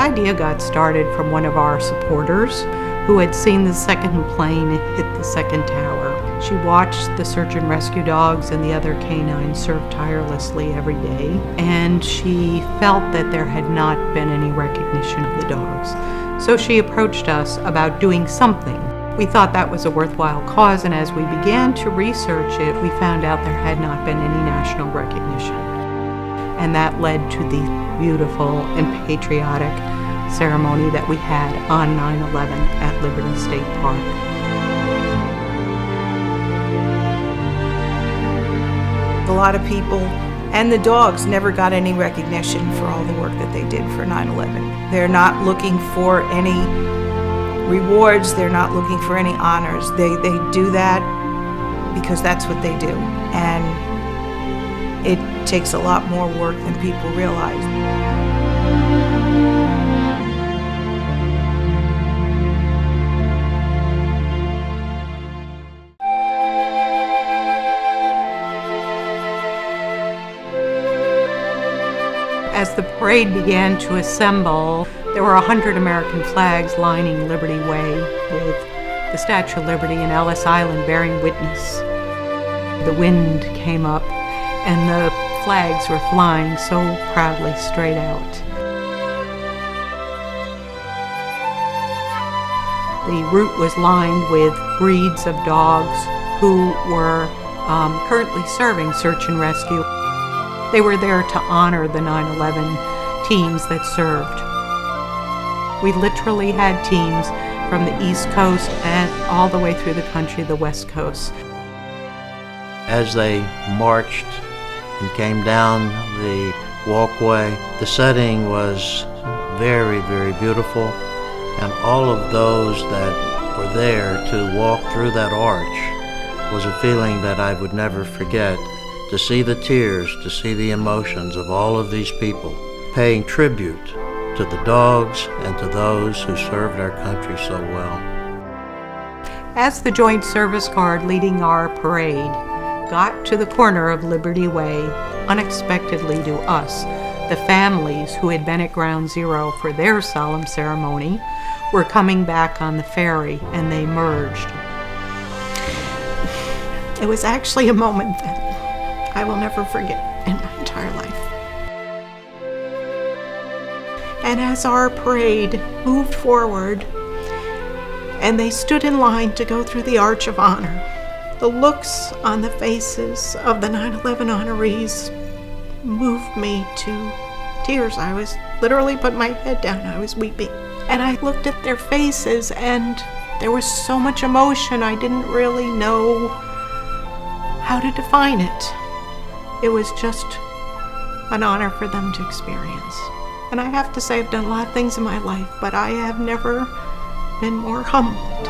idea got started from one of our supporters who had seen the second plane hit the second tower. She watched the search and rescue dogs and the other canines serve tirelessly every day, and she felt that there had not been any recognition of the dogs. So she approached us about doing something. We thought that was a worthwhile cause, and as we began to research it, we found out there had not been any national recognition. And that led to the beautiful and patriotic ceremony that we had on 9/11 at Liberty State Park. A lot of people and the dogs never got any recognition for all the work that they did for 9/11. They're not looking for any rewards, they're not looking for any honors. They do that because that's what they do. And it takes a lot more work than people realize. As the parade began to assemble, there were 100 American flags lining Liberty Way, with the Statue of Liberty and Ellis Island bearing witness. The wind came up and the flags were flying so proudly straight out. The route was lined with breeds of dogs who were currently serving search and rescue. They were there to honor the 9/11 teams that served. We literally had teams from the East Coast and all the way through the country, the West Coast. As they marched and came down the walkway, the setting was very, very beautiful, and all of those that were there to walk through that arch was a feeling that I would never forget. To see the tears, to see the emotions of all of these people paying tribute to the dogs and to those who served our country so well. As the Joint Service Guard leading our parade got to the corner of Liberty Way, unexpectedly to us, the families who had been at Ground Zero for their solemn ceremony were coming back on the ferry, and they merged. It was actually a moment that I will never forget in my entire life. And as our parade moved forward and they stood in line to go through the Arch of Honor, the looks on the faces of the 9/11 honorees moved me to tears. I was literally put my head down. I was weeping. And I looked at their faces and there was so much emotion I didn't really know how to define it. It was just an honor for them to experience. And I have to say, I've done a lot of things in my life, but I have never been more humbled.